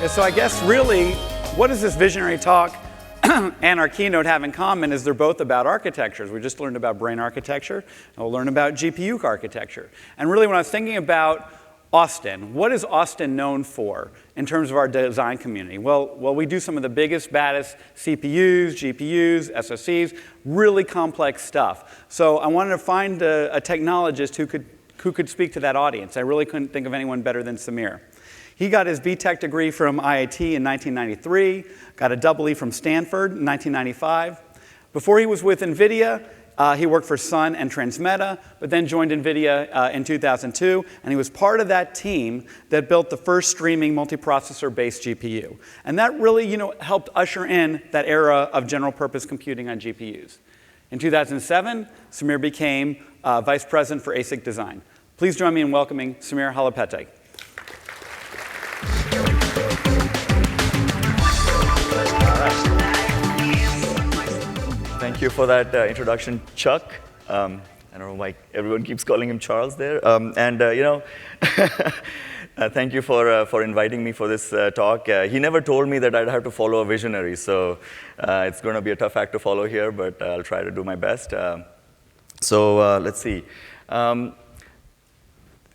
Yeah, so I guess really, what does this visionary talk and our keynote have in common is they're both about architectures. We just learned about brain architecture, and we'll learn about GPU architecture. And really, when I was thinking about Austin, what is Austin known for in terms of our design community? Well, we do some of the biggest, baddest CPUs, GPUs, SoCs, really complex stuff. So I wanted to find a technologist who could speak to that audience. I really couldn't think of anyone better than Samir. He got his BTech degree from IIT in 1993, got a EE from Stanford in 1995. Before he was with NVIDIA, he worked for Sun and Transmeta, but then joined NVIDIA in 2002, and he was part of that team that built the first streaming multiprocessor-based GPU. And that really, helped usher in that era of general-purpose computing on GPUs. In 2007, Samir became Vice President for ASIC Design. Please join me in welcoming Samir Halepete. Thank you for that introduction, Chuck. I don't know why everyone keeps calling him Charles there. Thank you for inviting me for this talk. He never told me that I'd have to follow a visionary, so it's going to be a tough act to follow here, but I'll try to do my best. Let's see.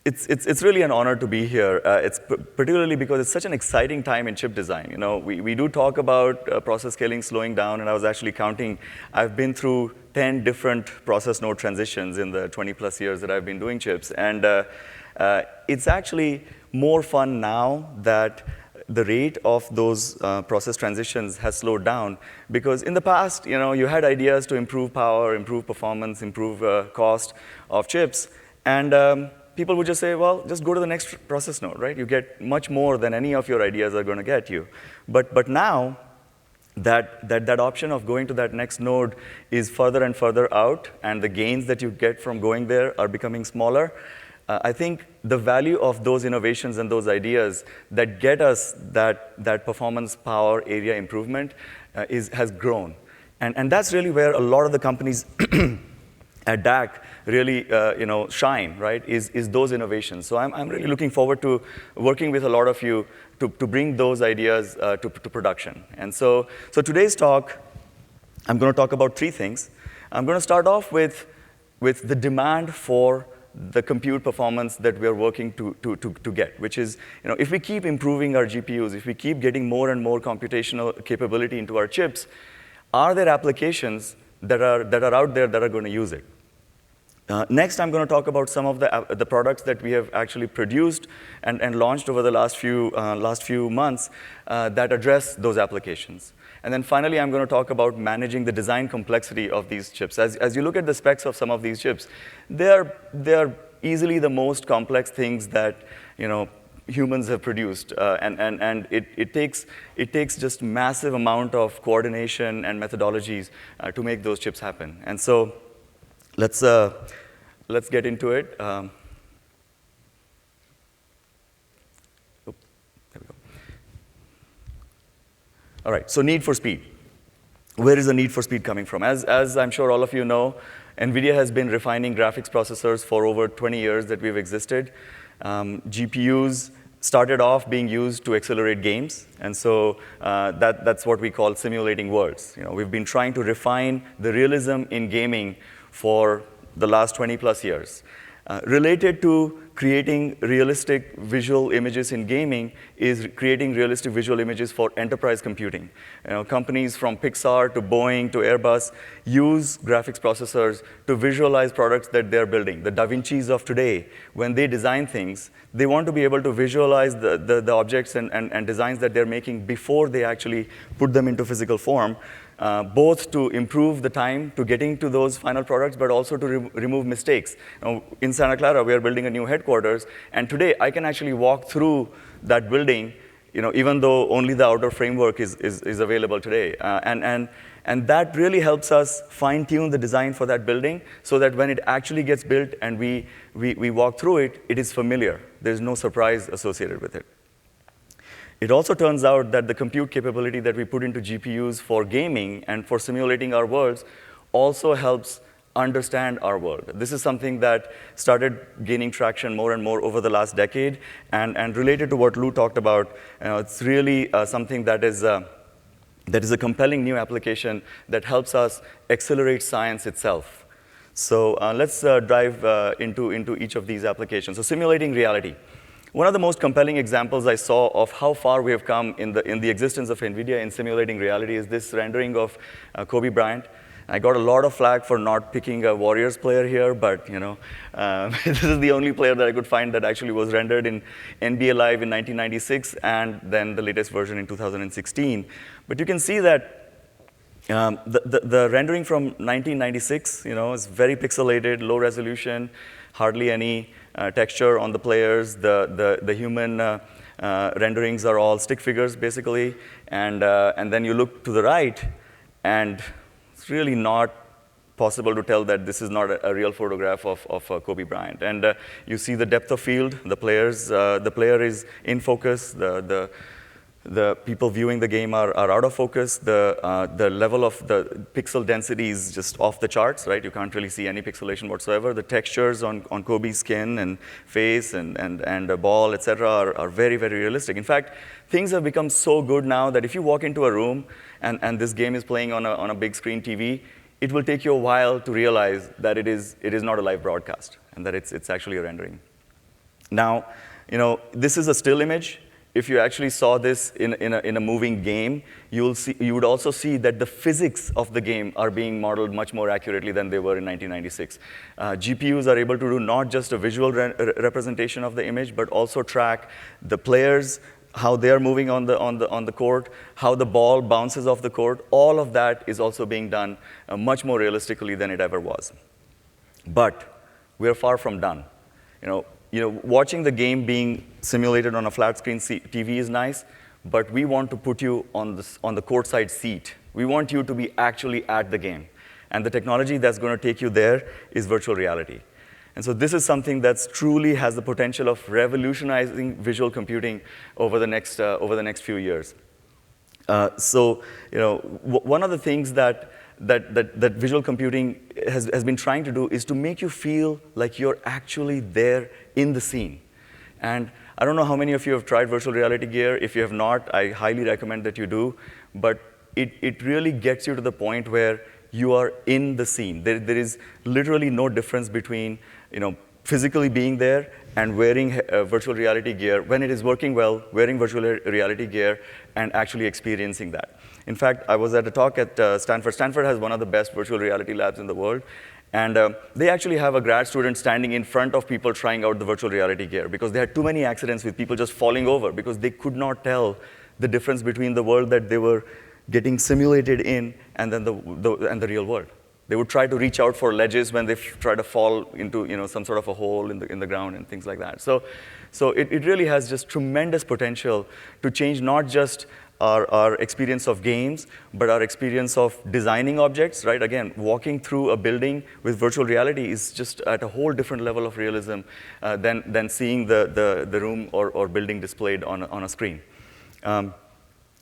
It's really an honor to be here. It's particularly because it's such an exciting time in chip design. We do talk about process scaling slowing down, and I was actually counting. I've been through 10 different process node transitions in the 20+ years that I've been doing chips. And it's actually more fun now that the rate of those process transitions has slowed down, because in the past, you had ideas to improve power, improve performance, improve cost of chips, and people would just say, well, just go to the next process node, right? You get much more than any of your ideas are going to get you. But now, that option of going to that next node is further and further out, and the gains that you get from going there are becoming smaller. I think the value of those innovations and those ideas that get us that performance, power, area improvement has grown. And that's really where a lot of the companies at DAC really shine, right, is those innovations. So I'm really looking forward to working with a lot of you to bring those ideas to production. And so today's talk, I'm going to talk about 3 things. I'm going to start off with the demand for the compute performance that we're working to get, which is, if we keep improving our GPUs, if we keep getting more and more computational capability into our chips, are there applications that are out there that are going to use it? Next, I'm going to talk about some of the products that we have actually produced and launched over the last few months that address those applications. And then finally, I'm going to talk about managing the design complexity of these chips. As you look at the specs of some of these chips, they're easily the most complex things that humans have produced, and it takes just massive amount of coordination and methodologies to make those chips happen. And so let's get into it. There we go. All right, so need for speed. Where is the need for speed coming from? As I'm sure all of you know, NVIDIA has been refining graphics processors for over 20 years that we've existed. GPUs started off being used to accelerate games, and so that's what we call simulating worlds. We've been trying to refine the realism in gaming for the last 20+ years. Related to creating realistic visual images in gaming is creating realistic visual images for enterprise computing. Companies from Pixar to Boeing to Airbus use graphics processors to visualize products that they're building. The Da Vincis of today, when they design things, they want to be able to visualize the objects and designs that they're making before they actually put them into physical form. Both to improve the time to getting to those final products, but also to remove mistakes. In Santa Clara, we are building a new headquarters, and today I can actually walk through that building, even though only the outer framework is available today. And that really helps us fine-tune the design for that building so that when it actually gets built and we walk through it, it is familiar. There's no surprise associated with it. It also turns out that the compute capability that we put into GPUs for gaming and for simulating our worlds also helps understand our world. This is something that started gaining traction more and more over the last decade, and related to what Lou talked about, it's really something that is a compelling new application that helps us accelerate science itself. So let's dive into each of these applications. So simulating reality. One of the most compelling examples I saw of how far we have come in the existence of NVIDIA in simulating reality is this rendering of Kobe Bryant. I got a lot of flack for not picking a Warriors player here, but this is the only player that I could find that actually was rendered in NBA Live in 1996, and then the latest version in 2016. But you can see that the rendering from 1996, is very pixelated, low resolution, hardly any texture on the players. The human renderings are all stick figures, basically. And then you look to the right, and it's really not possible to tell that this is not a real photograph of Kobe Bryant. And you see the depth of field, the player is in focus, the people viewing the game are out of focus. The level of the pixel density is just off the charts, right? You can't really see any pixelation whatsoever. The textures on Kobe's skin and face and the ball, et cetera, are very, very realistic. In fact, things have become so good now that if you walk into a room and this game is playing on a big screen TV, it will take you a while to realize that it is not a live broadcast and that it's actually a rendering. Now, this is a still image. If you actually saw this in a moving game, you would also see that the physics of the game are being modeled much more accurately than they were in 1996. GPUs are able to do not just a visual representation of the image, but also track the players, how they're moving on the court, how the ball bounces off the court. All of that is also being done much more realistically than it ever was. But we're far from done. Watching the game being simulated on a flat screen TV is nice, but we want to put you on the courtside seat. We want you to be actually at the game. And the technology that's going to take you there is virtual reality. And so this is something that truly has the potential of revolutionizing visual computing over the next few years. One of the things that visual computing has been trying to do is to make you feel like you're actually there in the scene. And I don't know how many of you have tried virtual reality gear. If you have not, I highly recommend that you do. But it really gets you to the point where you are in the scene. There is literally no difference between physically being there and wearing virtual reality gear when it is working well, wearing virtual reality gear, and actually experiencing that. In fact, I was at a talk at Stanford. Stanford has one of the best virtual reality labs in the world. And they actually have a grad student standing in front of people trying out the virtual reality gear because they had too many accidents with people just falling over because they could not tell the difference between the world that they were getting simulated in and then the real world. They would try to reach out for ledges when they try to fall into some sort of a hole in the ground and things like that. So it really has just tremendous potential to change not just our experience of games, but our experience of designing objects, right? Again, walking through a building with virtual reality is just at a whole different level of realism than seeing the room or building displayed on a screen.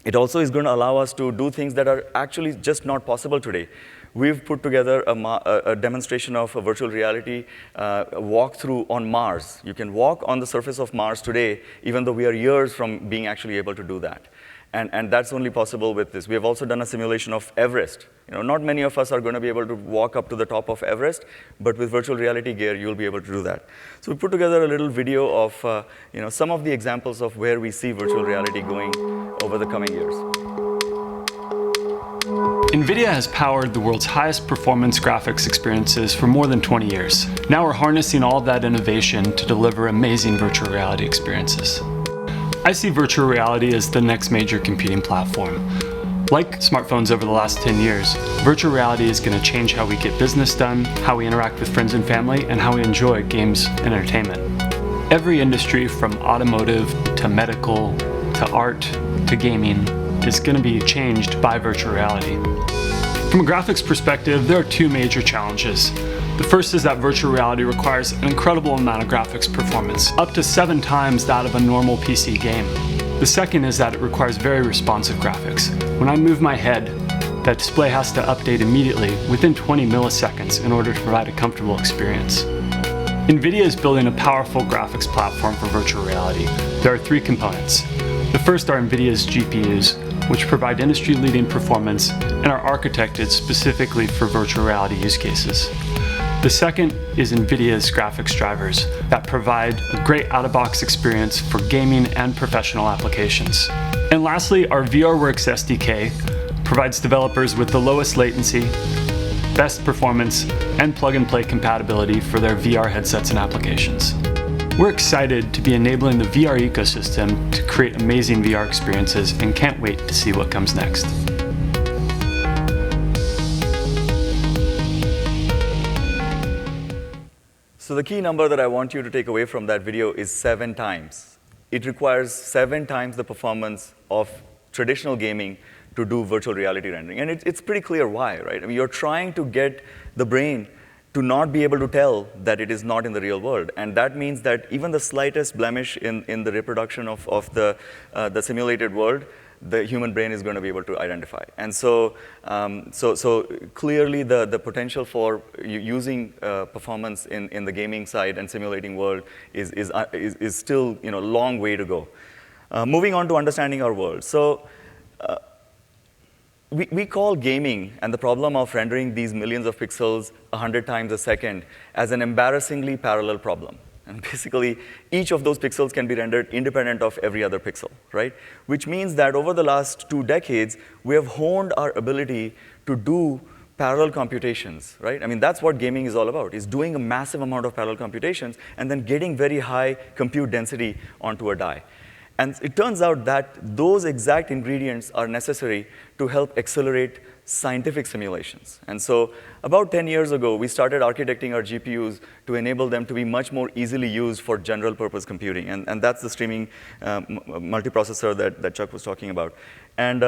It also is going to allow us to do things that are actually just not possible today. We've put together a demonstration of a virtual reality walkthrough on Mars. You can walk on the surface of Mars today, even though we are years from being actually able to do that. And that's only possible with this. We have also done a simulation of Everest. Not many of us are going to be able to walk up to the top of Everest, but with virtual reality gear, you'll be able to do that. So we put together a little video of some of the examples of where we see virtual reality going over the coming years. NVIDIA has powered the world's highest performance graphics experiences for more than 20 years. Now we're harnessing all of that innovation to deliver amazing virtual reality experiences. I see virtual reality as the next major computing platform. Like smartphones over the last 10 years, virtual reality is going to change how we get business done, how we interact with friends and family, and how we enjoy games and entertainment. Every industry, from automotive to medical to art to gaming, is going to be changed by virtual reality. From a graphics perspective, there are two major challenges. The first is that virtual reality requires an incredible amount of graphics performance, up to 7 times that of a normal PC game. The second is that it requires very responsive graphics. When I move my head, that display has to update immediately within 20 milliseconds in order to provide a comfortable experience. NVIDIA is building a powerful graphics platform for virtual reality. There are three components. The first are NVIDIA's GPUs, which provide industry-leading performance and are architected specifically for virtual reality use cases. The second is NVIDIA's graphics drivers that provide a great out-of-box experience for gaming and professional applications. And lastly, our VRWorks SDK provides developers with the lowest latency, best performance, and plug-and-play compatibility for their VR headsets and applications. We're excited to be enabling the VR ecosystem to create amazing VR experiences and can't wait to see what comes next. So the key number that I want you to take away from that video is 7 times. It requires 7 times the performance of traditional gaming to do virtual reality rendering. And it's pretty clear why, right? I mean, you're trying to get the brain to not be able to tell that it is not in the real world. And that means that even the slightest blemish in the reproduction of the simulated world, the human brain is going to be able to identify. And so clearly the potential for using performance in the gaming side and simulating world is still a long way to go. Moving on to understanding our world. So we call gaming and the problem of rendering these millions of pixels 100 times a second as an embarrassingly parallel problem. And basically, each of those pixels can be rendered independent of every other pixel, right? Which means that over the last 2 decades, we have honed our ability to do parallel computations, right? I mean, that's what gaming is all about, is doing a massive amount of parallel computations and then getting very high compute density onto a die. And it turns out that those exact ingredients are necessary to help accelerate scientific simulations. And so about 10 years ago, we started architecting our GPUs to enable them to be much more easily used for general purpose computing. And that's the streaming multiprocessor that Chuck was talking about. And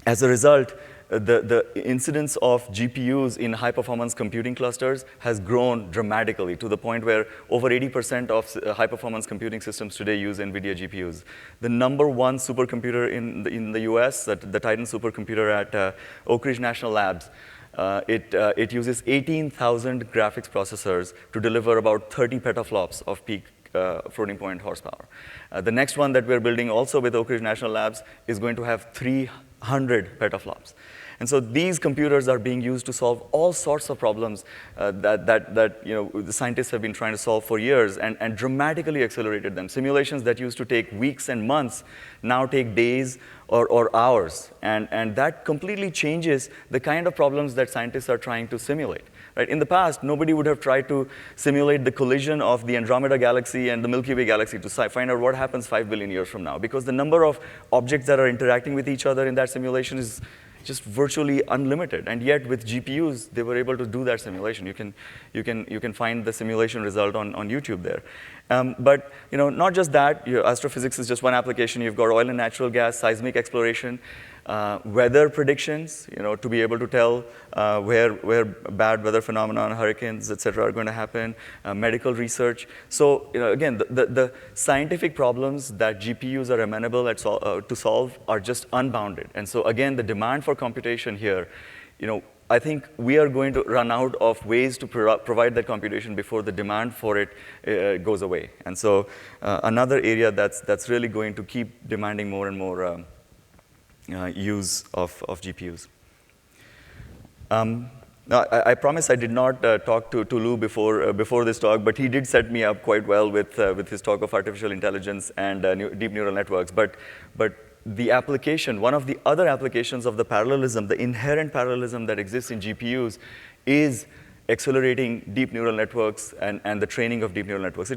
as a result, the incidence of GPUs in high-performance computing clusters has grown dramatically to the point where over 80% of high-performance computing systems today use NVIDIA GPUs. The #1 supercomputer in the US, the Titan supercomputer at Oak Ridge National Labs, it uses 18,000 graphics processors to deliver about 30 petaflops of peak floating point horsepower. The next one that we're building also with Oak Ridge National Labs is going to have 300 petaflops. And so these computers are being used to solve all sorts of problems that the scientists have been trying to solve for years and dramatically accelerated them. Simulations that used to take weeks and months now take days or hours. And that completely changes the kind of problems that scientists are trying to simulate. Right? In the past, nobody would have tried to simulate the collision of the Andromeda galaxy and the Milky Way galaxy to find out what happens 5 billion years from now, because the number of objects that are interacting with each other in that simulation is just virtually unlimited. And yet, with GPUs, they were able to do that simulation. You can find the simulation result on YouTube there. But not just that. Astrophysics is just one application. You've got oil and natural gas, seismic exploration, weather predictions, to be able to tell where bad weather phenomena, hurricanes, et cetera, are going to happen, medical research. So, again, the scientific problems that GPUs are amenable to solve are just unbounded. And so, again, the demand for computation here, I think we are going to run out of ways to provide that computation before the demand for it goes away. And so, another area that's really going to keep demanding more and more use of GPUs. Now, I promise I did not talk to Lou before this talk, but he did set me up quite well with his talk of artificial intelligence and deep neural networks. But the application, one of the other applications of the parallelism, the inherent parallelism that exists in GPUs, is accelerating deep neural networks and the training of deep neural networks.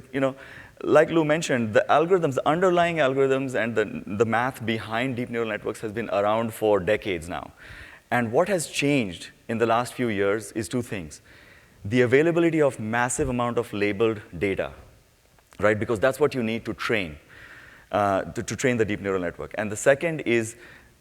Like Lou mentioned, the algorithms, the underlying algorithms and the math behind deep neural networks has been around for decades now. And what has changed in the last few years is 2 things. The availability of massive amount of labeled data, right? Because that's what you need to train, to train the deep neural network. And the second is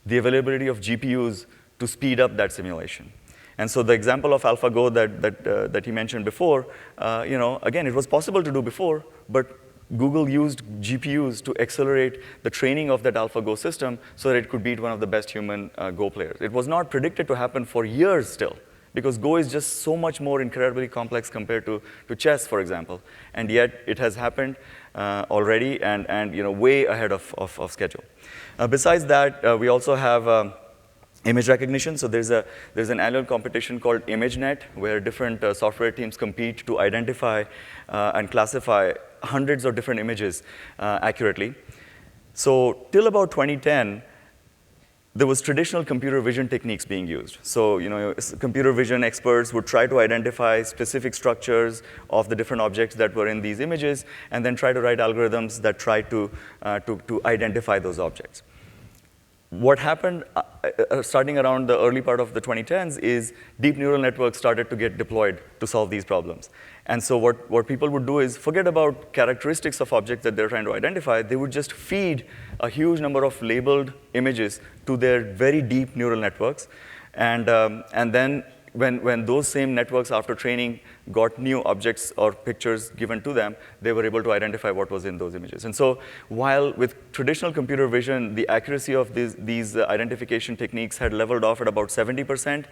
the availability of GPUs to speed up that simulation. And so the example of AlphaGo that he mentioned before, again, it was possible to do before, but Google used GPUs to accelerate the training of that AlphaGo system so that it could beat one of the best human Go players. It was not predicted to happen for years still, because Go is just so much more incredibly complex compared to chess, for example. And yet, it has happened already and way ahead of schedule. Besides that, we also have image recognition. So there's an annual competition called ImageNet, where different software teams compete to identify and classify hundreds of different images accurately. So till about 2010, there was traditional computer vision techniques being used. So computer vision experts would try to identify specific structures of the different objects that were in these images, and then try to write algorithms that try to identify those objects. What happened starting around the early part of the 2010s is deep neural networks started to get deployed to solve these problems. And so what people would do is forget about characteristics of objects that they're trying to identify. They would just feed a huge number of labeled images to their very deep neural networks. And then when those same networks, after training, got new objects or pictures given to them, they were able to identify what was in those images. And so while with traditional computer vision, the accuracy of these identification techniques had leveled off at about 70%,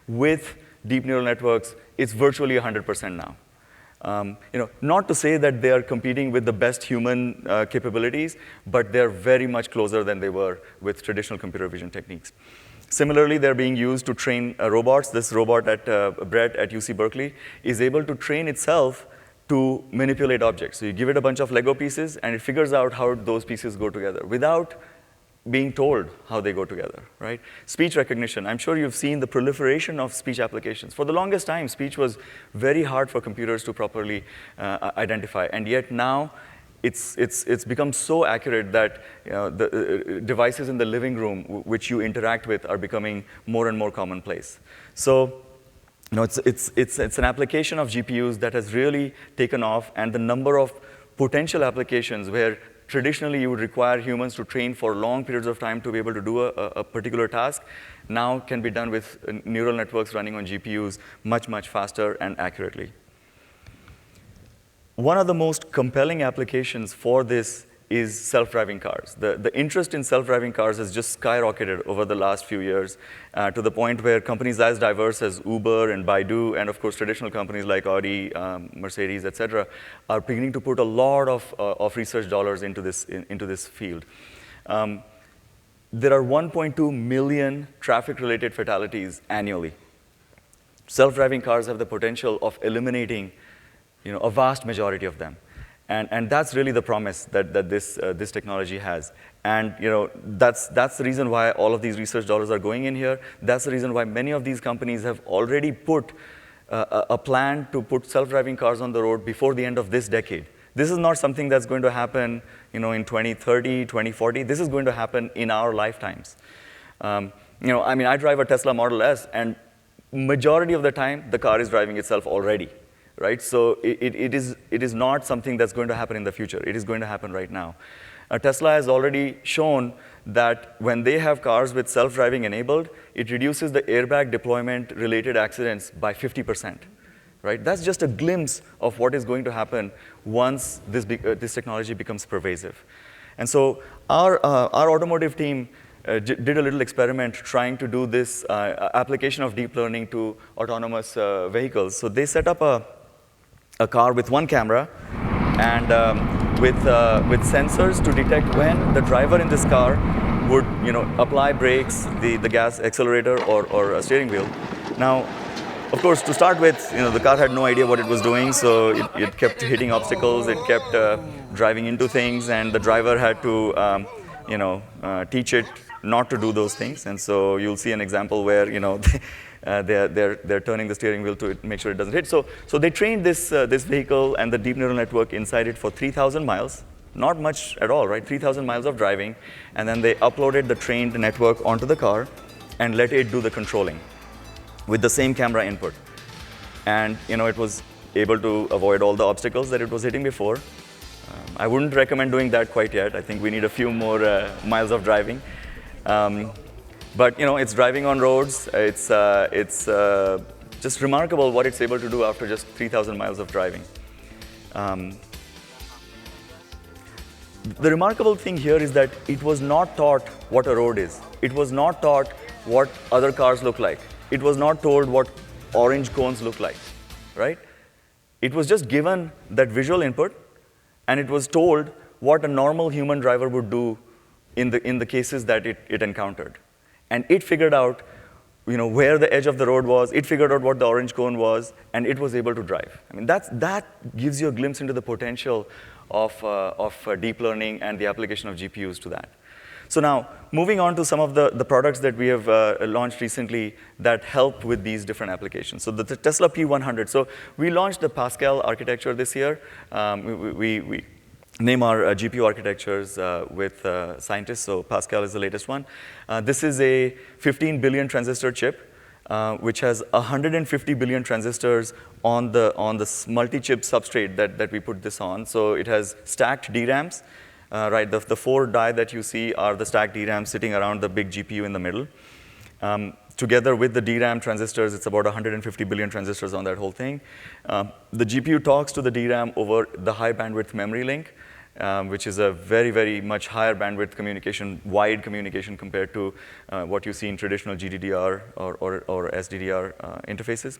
with deep neural networks, it's virtually 100% now. Not to say that they are competing with the best human capabilities, but they're very much closer than they were with traditional computer vision techniques. Similarly, they're being used to train robots. This robot at Brett at UC Berkeley is able to train itself to manipulate objects. So you give it a bunch of Lego pieces, and it figures out how those pieces go together without being told how they go together, right? Speech recognition. I'm sure you've seen the proliferation of speech applications. For the longest time, speech was very hard for computers to properly identify, and yet now it's become so accurate that the devices in the living room which you interact with are becoming more and more commonplace. So it's an application of GPUs that has really taken off, and the number of potential applications where traditionally you would require humans to train for long periods of time to be able to do a particular task now can be done with neural networks running on GPUs much, much faster and accurately. One of the most compelling applications for this is self-driving cars. The interest in self-driving cars has just skyrocketed over the last few years to the point where companies as diverse as Uber and Baidu, and of course traditional companies like Audi, Mercedes, et cetera, are beginning to put a lot of research dollars into this field. There are 1.2 million traffic-related fatalities annually. Self-driving cars have the potential of eliminating a vast majority of them. And that's really the promise that this technology has. And that's the reason why all of these research dollars are going in here. That's the reason why many of these companies have already put a plan to put self-driving cars on the road before the end of this decade. This is not something that's going to happen in 2030, 2040. This is going to happen in our lifetimes. I drive a Tesla Model S, and majority of the time, the car is driving itself already. Right? So it is not something that's going to happen in the future. It is going to happen right now. Tesla has already shown that when they have cars with self-driving enabled, it reduces the airbag deployment-related accidents by 50%. Right? That's just a glimpse of what is going to happen once this technology becomes pervasive. And so our automotive team did a little experiment trying to do this application of deep learning to autonomous vehicles. So they set up a car with one camera and with sensors to detect when the driver in this car would apply brakes, the gas accelerator or a steering wheel. Now, of course, to start with, the car had no idea what it was doing, so it kept hitting obstacles, it kept driving into things, and the driver had to teach it not to do those things. And so you'll see an example where they're turning the steering wheel to make sure it doesn't hit. So they trained this vehicle and the deep neural network inside it for 3,000 miles. Not much at all, right? 3,000 miles of driving. And then they uploaded the trained network onto the car and let it do the controlling with the same camera input. And it was able to avoid all the obstacles that it was hitting before. I wouldn't recommend doing that quite yet. I think we need a few more miles of driving. But it's driving on roads. It's just remarkable what it's able to do after just 3,000 miles of driving. The remarkable thing here is that it was not taught what a road is. It was not taught what other cars look like. It was not told what orange cones look like, right? It was just given that visual input, and it was told what a normal human driver would do in the cases that it encountered. And it figured out where the edge of the road was, it figured out what the orange cone was, and it was able to drive. I mean, that gives you a glimpse into the potential of deep learning and the application of GPUs to that. So now, moving on to some of the products that we have launched recently that help with these different applications. So the Tesla P100. So we launched the Pascal architecture this year. We name our GPU architectures with scientists, so Pascal is the latest one. This is a 15 billion transistor chip, which has 150 billion transistors on the multi-chip substrate that we put this on. So it has stacked DRAMs. Right, the 4 die that you see are the stacked DRAMs sitting around the big GPU in the middle. Together with the DRAM transistors, it's about 150 billion transistors on that whole thing. The GPU talks to the DRAM over the high bandwidth memory link, which is a very, very much higher bandwidth communication, wide communication compared to what you see in traditional GDDR or SDDR interfaces.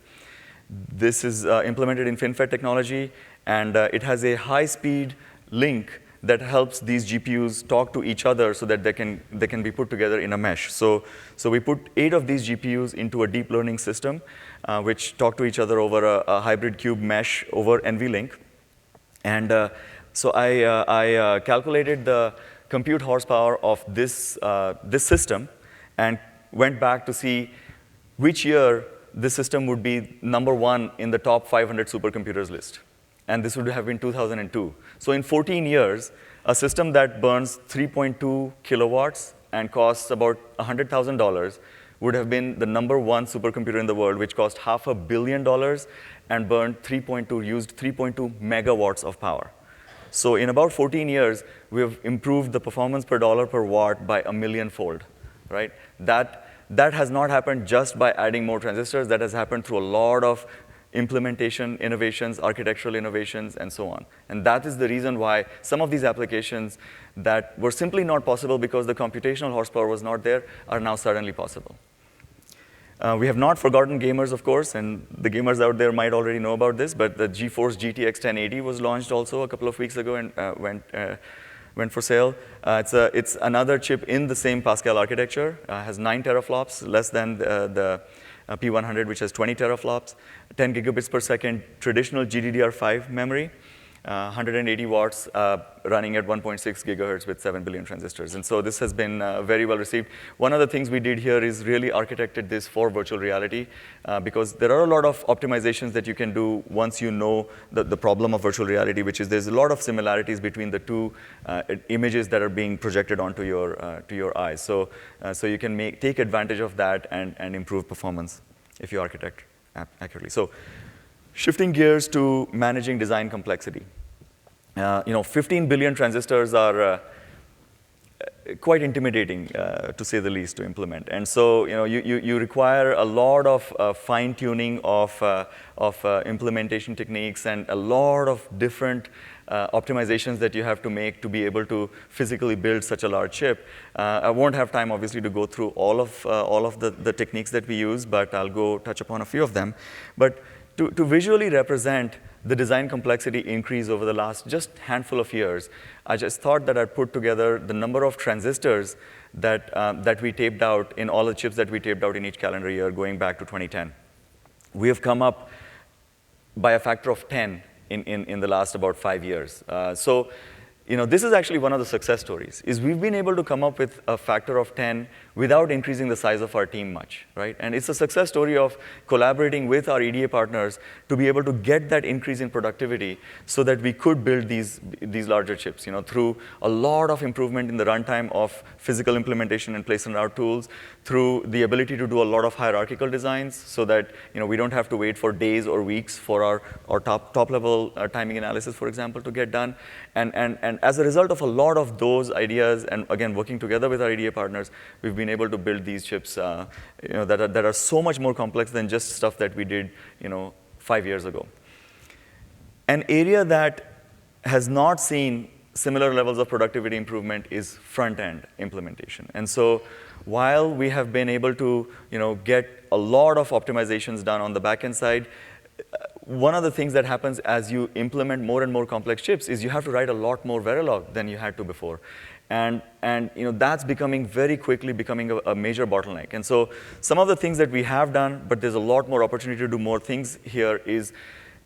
This is implemented in FinFET technology, and it has a high-speed link that helps these GPUs talk to each other so that they can be put together in a mesh. So we put 8 of these GPUs into a deep learning system, which talk to each other over a hybrid cube mesh over NVLink. And so I calculated the compute horsepower of this system and went back to see which year this system would be #1 in the top 500 supercomputers list. And this would have been 2002. So in 14 years, a system that burns 3.2 kilowatts and costs about $100,000 would have been the #1 supercomputer in the world, which cost $500 million and used 3.2 megawatts of power. So in about 14 years, we have improved the performance per dollar per watt by 1,000,000-fold, right? That has not happened just by adding more transistors. That has happened through a lot of implementation innovations, architectural innovations, and so on. And that is the reason why some of these applications that were simply not possible because the computational horsepower was not there are now suddenly possible. We have not forgotten gamers, of course, and the gamers out there might already know about this, but the GeForce GTX 1080 was launched also a couple of weeks ago and went for sale. It's another chip in the same Pascal architecture, has 9 teraflops, less than the P100, which has 20 teraflops, 10 gigabits per second, traditional GDDR5 memory, 180 watts, running at 1.6 gigahertz with 7 billion transistors. And so this has been very well received. One of the things we did here is really architected this for virtual reality, because there are a lot of optimizations that you can do once you know the problem of virtual reality, which is there's a lot of similarities between the two images that are being projected onto your eyes. So you can take advantage of that and improve performance if you architect accurately. So shifting gears to managing design complexity. 15 billion transistors are quite intimidating, to say the least, to implement. And so you require a lot of fine-tuning of implementation techniques and a lot of different optimizations that you have to make to be able to physically build such a large chip. I won't have time, obviously, to go through all of the techniques that we use, but I'll go touch upon a few of them. But to visually represent the design complexity increase over the last just handful of years, I just thought that I'd put together the number of transistors that we taped out in all the chips that we taped out in each calendar year going back to 2010. We have come up by a factor of 10 in the last about 5 years. So this is actually one of the success stories, is we've been able to come up with a factor of 10 without increasing the size of our team much, right? And it's a success story of collaborating with our EDA partners to be able to get that increase in productivity so that we could build these larger chips, through a lot of improvement in the runtime of physical implementation and place and route tools, through the ability to do a lot of hierarchical designs so that we don't have to wait for days or weeks for our top level timing analysis, for example, to get done. And as a result of a lot of those ideas, and again, working together with our EDA partners, we've been able to build these chips that are so much more complex than just stuff that we did 5 years ago. An area that has not seen similar levels of productivity improvement is front-end implementation. And so while we have been able to get a lot of optimizations done on the back-end side, one of the things that happens as you implement more and more complex chips is you have to write a lot more Verilog than you had to before. And that's very quickly becoming a major bottleneck. And so some of the things that we have done, but there's a lot more opportunity to do more things here, is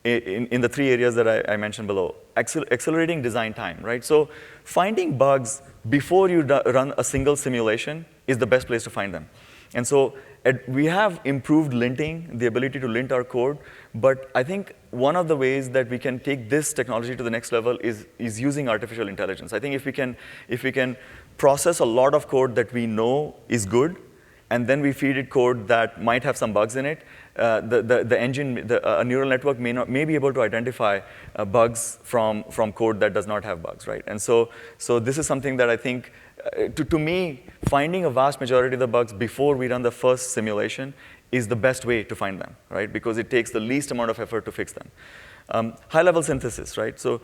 in the 3 areas that I mentioned below. Accelerating design time, right? So finding bugs before you run a single simulation is the best place to find them. And so we have improved linting, the ability to lint our code, but I think one of the ways that we can take this technology to the next level is using artificial intelligence. I think if we can process a lot of code that we know is good, and then we feed it code that might have some bugs in it, the engine, a neural network may be able to identify bugs from code that does not have bugs, right? And so this is something that I think, to me, finding a vast majority of the bugs before we run the first simulation is the best way to find them, right? Because it takes the least amount of effort to fix them. High-level synthesis, right? So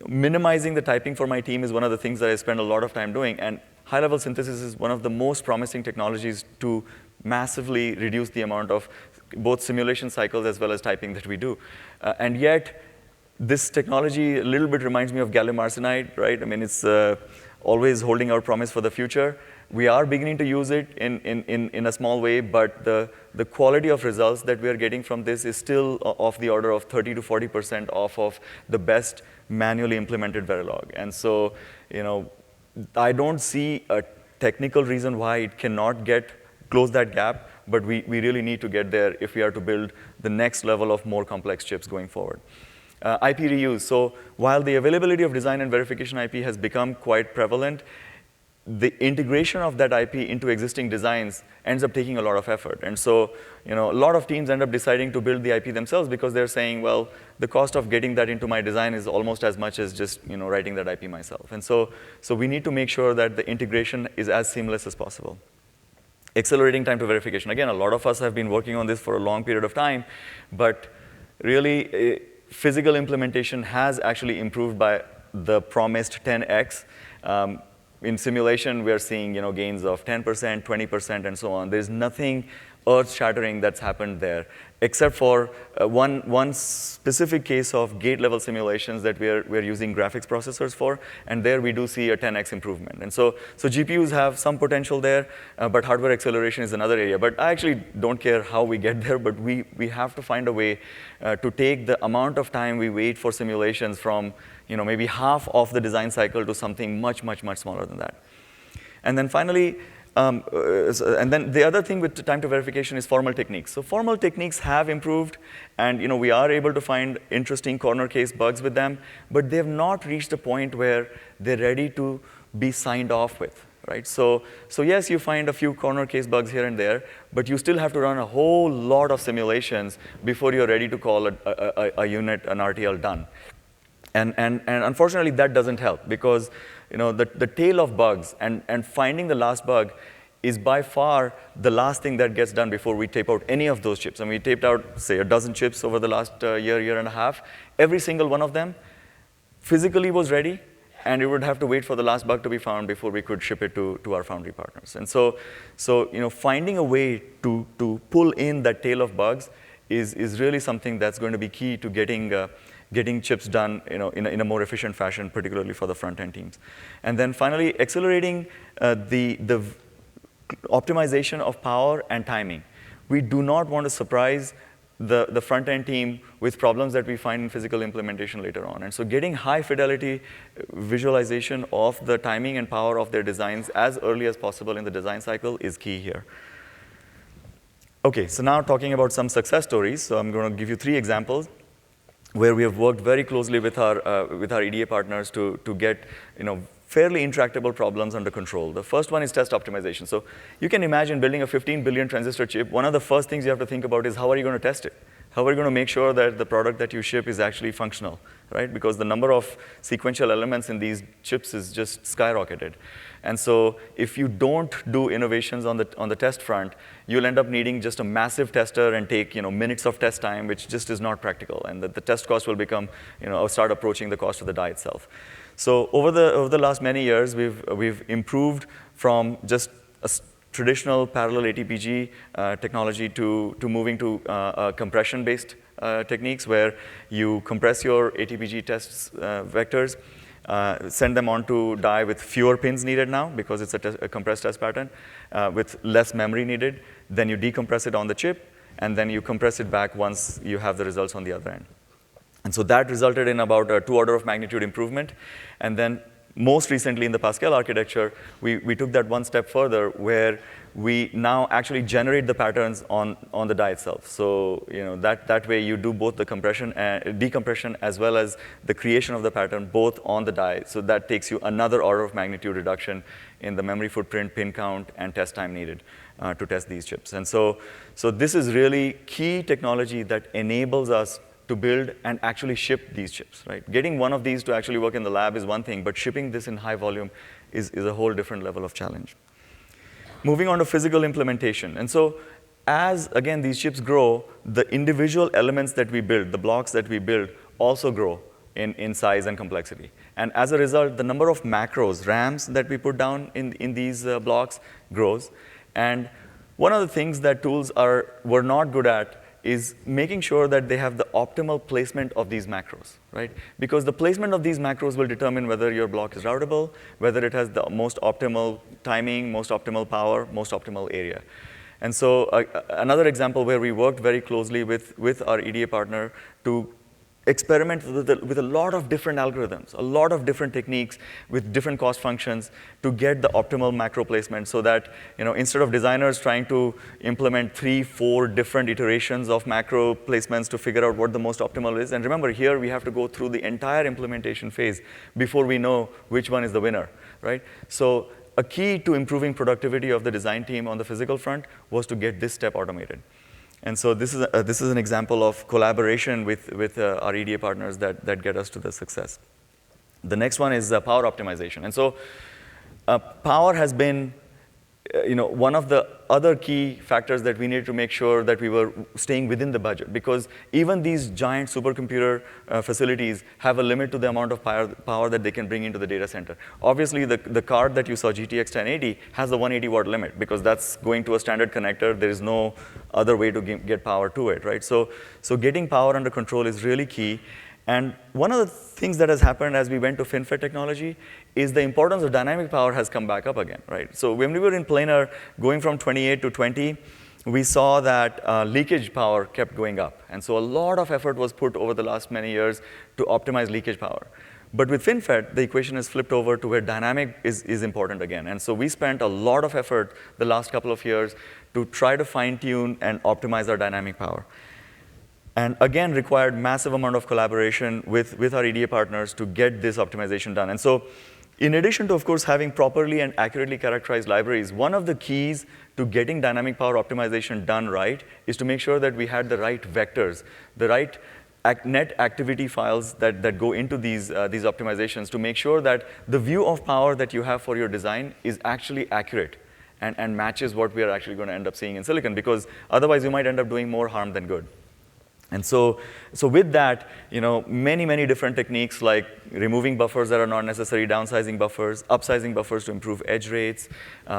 minimizing the typing for my team is one of the things that I spend a lot of time doing, and high-level synthesis is one of the most promising technologies to massively reduce the amount of both simulation cycles as well as typing that we do. And yet, this technology a little bit reminds me of gallium arsenide, right? I mean, it's always holding our promise for the future. We are beginning to use it in a small way, but the quality of results that we are getting from this is still of the order of 30 to 40% off of the best manually implemented Verilog. And so, I don't see a technical reason why it cannot close that gap, but we really need to get there if we are to build the next level of more complex chips going forward. IP reuse. So while the availability of design and verification IP has become quite prevalent, the integration of that IP into existing designs ends up taking a lot of effort. And so, a lot of teams end up deciding to build the IP themselves because they're saying, well, the cost of getting that into my design is almost as much as just, writing that IP myself. And so we need to make sure that the integration is as seamless as possible. Accelerating time to verification. Again, a lot of us have been working on this for a long period of time, but really, physical implementation has actually improved by the promised 10x. In simulation, we are seeing gains of 10%, 20%, and so on. There's nothing earth-shattering that's happened there, except for one specific case of gate-level simulations that we're using graphics processors for, and there we do see a 10x improvement. And so GPUs have some potential there, but hardware acceleration is another area. But I actually don't care how we get there, but we have to find a way to take the amount of time we wait for simulations from maybe half of the design cycle to something much, much, much smaller than that. And then finally, and then the other thing with time to verification is formal techniques. So formal techniques have improved, and we are able to find interesting corner case bugs with them, but they have not reached a point where they're ready to be signed off with, right? So yes, you find a few corner case bugs here and there, but you still have to run a whole lot of simulations before you're ready to call a unit an RTL done. And unfortunately, that doesn't help because the tail of bugs and finding the last bug is by far the last thing that gets done before we tape out any of those chips. And we taped out, say, a dozen chips over the last year and a half. Every single one of them physically was ready, and we would have to wait for the last bug to be found before we could ship it to our foundry partners. And so finding a way to pull in that tail of bugs is really something that's going to be key to getting chips done in a more efficient fashion, particularly for the front-end teams. And then finally, accelerating the optimization of power and timing. We do not want to surprise the front-end team with problems that we find in physical implementation later on. And so getting high-fidelity visualization of the timing and power of their designs as early as possible in the design cycle is key here. OK, so now talking about some success stories. So I'm going to give you 3 examples where we have worked very closely with our EDA partners to get fairly intractable problems under control. The first one is test optimization. So you can imagine building a 15 billion transistor chip. One of the first things you have to think about is how are you going to test it? How are you going to make sure that the product that you ship is actually functional, right? Because the number of sequential elements in these chips is just skyrocketed. And so if you don't do innovations on the test front, you'll end up needing just a massive tester and take minutes of test time, which just is not practical. And the test cost will become, start approaching the cost of the die itself. So over the last many years, we've improved from just a traditional parallel ATPG technology to moving to compression-based techniques where you compress your ATPG tests vectors, send them onto die with fewer pins needed now because it's a compressed test pattern, with less memory needed. Then you decompress it on the chip, and then you compress it back once you have the results on the other end. And so that resulted in about a 2 order of magnitude improvement. And then most recently in the Pascal architecture, we took that one step further where we now actually generate the patterns on the die itself. So that way you do both the compression and decompression as well as the creation of the pattern both on the die. So that takes you another order of magnitude reduction in the memory footprint, pin count, and test time needed to test these chips. And so this is really key technology that enables us to build and actually ship these chips, right? Getting one of these to actually work in the lab is one thing, but shipping this in high volume is a whole different level of challenge. Moving on to physical implementation. And so as, again, these chips grow, the individual elements that we build, the blocks that we build, also grow in size and complexity. And as a result, the number of macros, RAMs, that we put down in these blocks grows. And one of the things that tools were not good at is making sure that they have the optimal placement of these macros, right? Because the placement of these macros will determine whether your block is routable, whether it has the most optimal timing, most optimal power, most optimal area. And so another example where we worked very closely with our EDA partner to experiment with a lot of different algorithms, a lot of different techniques with different cost functions to get the optimal macro placement so that instead of designers trying to implement 3-4 different iterations of macro placements to figure out what the most optimal is. And remember, here we have to go through the entire implementation phase before we know which one is the winner, right? So a key to improving productivity of the design team on the physical front was to get this step automated. And so this is an example of collaboration with our EDA partners that get us to the success. The next one is power optimization. And so power has been one of the other key factors that we needed to make sure that we were staying within the budget, because even these giant supercomputer facilities have a limit to the amount of power that they can bring into the data center. Obviously, the card that you saw, GTX 1080, has the 180 watt limit because that's going to a standard connector. There is no other way to get power to it, right? So getting power under control is really key. And one of the things that has happened as we went to FinFET technology is the importance of dynamic power has come back up again, right? So when we were in planar, going from 28 to 20, we saw that leakage power kept going up. And so a lot of effort was put over the last many years to optimize leakage power. But with FinFET, the equation has flipped over to where dynamic is important again. And so we spent a lot of effort the last couple of years to try to fine-tune and optimize our dynamic power. And again, required massive amount of collaboration with our EDA partners to get this optimization done. And so in addition to, of course, having properly and accurately characterized libraries, one of the keys to getting dynamic power optimization done right is to make sure that we had the right vectors, the right net activity files that go into these optimizations to make sure that the view of power that you have for your design is actually accurate and matches what we are actually going to end up seeing in silicon, because otherwise you might end up doing more harm than good. And so with that, many different techniques like removing buffers that are not necessary, downsizing buffers, upsizing buffers to improve edge rates,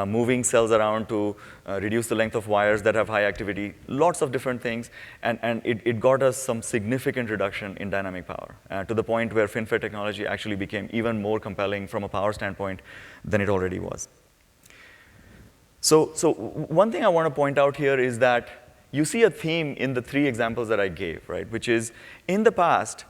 moving cells around to reduce the length of wires that have high activity, lots of different things. And it got us some significant reduction in dynamic power to the point where FinFET technology actually became even more compelling from a power standpoint than it already was. So one thing I want to point out here is that you see a theme in the 3 examples that I gave, right? Which is, in the past,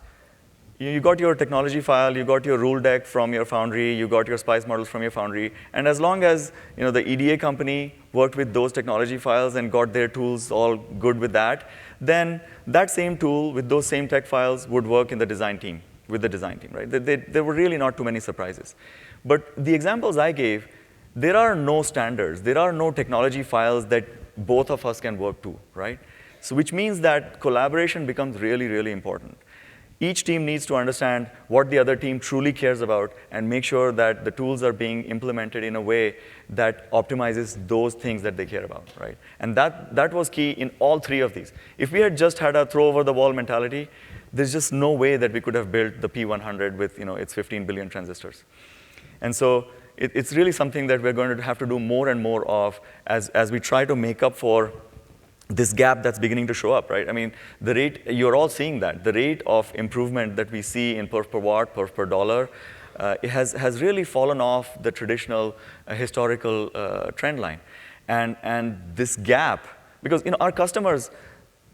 you got your technology file, you got your rule deck from your foundry, you got your SPICE models from your foundry, and as long as the EDA company worked with those technology files and got their tools all good with that, then that same tool with those same tech files would work in the design team, with the design team, right? There were really not too many surprises. But the examples I gave, there are no standards. There are no technology files that both of us can work to, right? So which means that collaboration becomes really, really important. Each team needs to understand what the other team truly cares about and make sure that the tools are being implemented in a way that optimizes those things that they care about, right? And that was key in all 3 of these. If we had just had a throw-over-the-wall mentality, there's just no way that we could have built the P100 with its 15 billion transistors. And so it's really something that we're going to have to do more and more of as we try to make up for this gap that's beginning to show up, right? I mean, the rate, you're all seeing that. The rate of improvement that we see in perf per watt, perf per dollar, it has really fallen off the traditional historical trend line. And this gap, because our customers,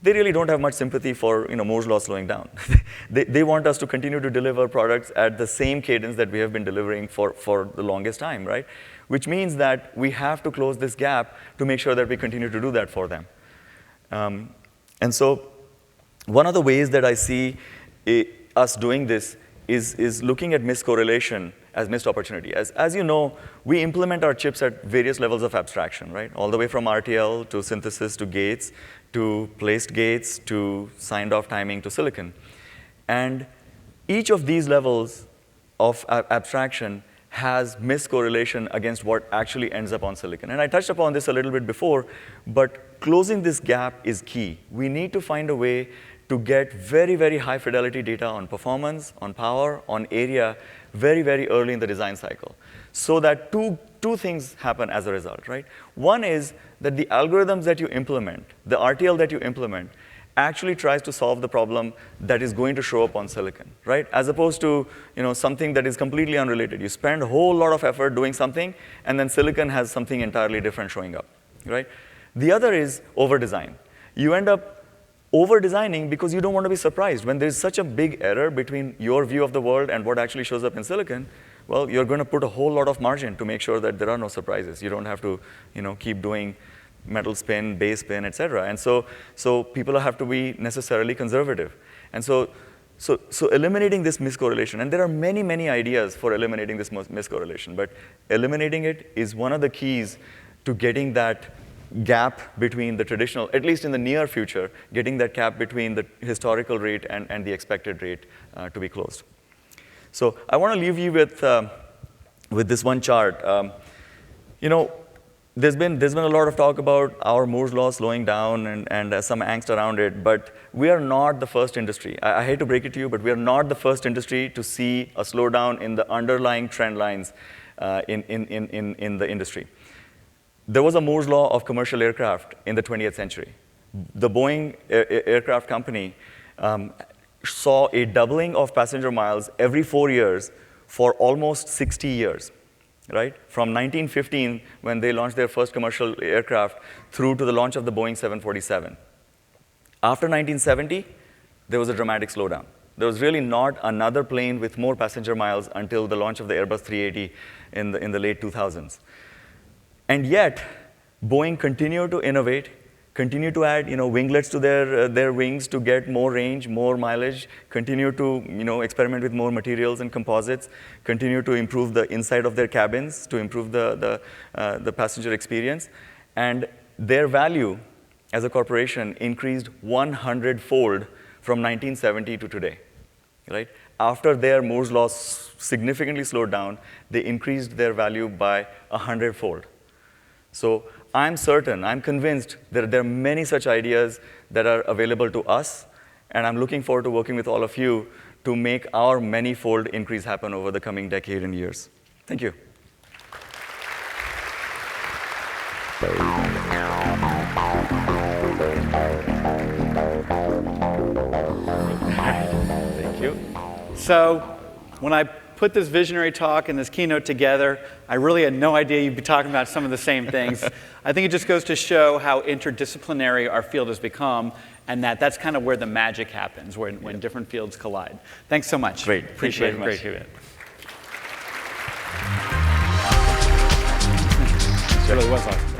they really don't have much sympathy for Moore's law slowing down. they want us to continue to deliver products at the same cadence that we have been delivering for the longest time, right? Which means that we have to close this gap to make sure that we continue to do that for them. And so one of the ways that I see us doing this is looking at miscorrelation as missed opportunity. As you know, we implement our chips at various levels of abstraction, right? All the way from RTL to synthesis to gates to placed gates to signed off timing to silicon. And each of these levels of abstraction has miscorrelation against what actually ends up on silicon. And I touched upon this a little bit before, but closing this gap is key. We need to find a way to get very, very high fidelity data on performance, on power, on area, very, very early in the design cycle. So that two things happen as a result, right? One is that the algorithms that you implement, the RTL that you implement, actually tries to solve the problem that is going to show up on silicon, right? As opposed to something that is completely unrelated. You spend a whole lot of effort doing something, and then silicon has something entirely different showing up, right? The other is over-design. You end up over-designing because you don't want to be surprised. When there's such a big error between your view of the world and what actually shows up in silicon, well, you're going to put a whole lot of margin to make sure that there are no surprises. You don't have to keep doing metal spin, base spin, et cetera. And so people have to be necessarily conservative. And so eliminating this miscorrelation, and there are many, many ideas for eliminating this miscorrelation, but eliminating it is one of the keys to getting that gap between the traditional, at least in the near future, getting that gap between the historical rate and the expected rate to be closed. So I want to leave you with this one chart. There's been a lot of talk about our Moore's law slowing down and some angst around it, but we are not the first industry. I hate to break it to you, but we are not the first industry to see a slowdown in the underlying trend lines in the industry. There was a Moore's law of commercial aircraft in the 20th century. The Boeing aircraft company saw a doubling of passenger miles every 4 years for almost 60 years, right? From 1915, when they launched their first commercial aircraft, through to the launch of the Boeing 747. After 1970, there was a dramatic slowdown. There was really not another plane with more passenger miles until the launch of the Airbus 380 in the late 2000s. And yet, Boeing continued to innovate, continued to add winglets to their wings to get more range, more mileage, continue to experiment with more materials and composites, continue to improve the inside of their cabins to improve the passenger experience. And their value as a corporation increased 100-fold from 1970 to today, right? After their Moore's law significantly slowed down, they increased their value by 100-fold. So I'm certain, I'm convinced that there are many such ideas that are available to us, and I'm looking forward to working with all of you to make our many-fold increase happen over the coming decade and years. Thank you. Thank you. So when I put this visionary talk and this keynote together, I really had no idea you'd be talking about some of the same things. I think it just goes to show how interdisciplinary our field has become, and that's kind of where the magic happens, when different fields collide. Thanks so much. Great. Appreciate it. Great. It really was awesome.